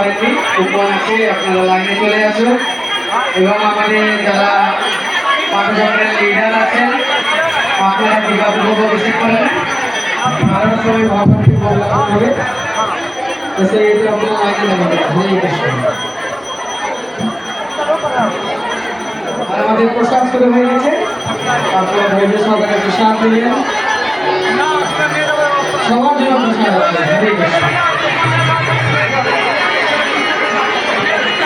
পারেননি উপহাসে আপনারা লাইনে চলে আসুন এবং আমাদের যারা পাঠচক্রের লিডার আছেন আপনারা দীপাবলি রিসিভ করেন আরও সবাই ভগবানকে বললাম হবে তো সেই আপনারা লাইনে লাগাবেন হরে কৃষ্ণ। আর আমাদের প্রসাদ শুরু হয়ে গেছে আপনারা ধৈর্য সহকারে প্রসাদ নিলেন সবার জন্য প্রসাদ আছে হরে কৃষ্ণ।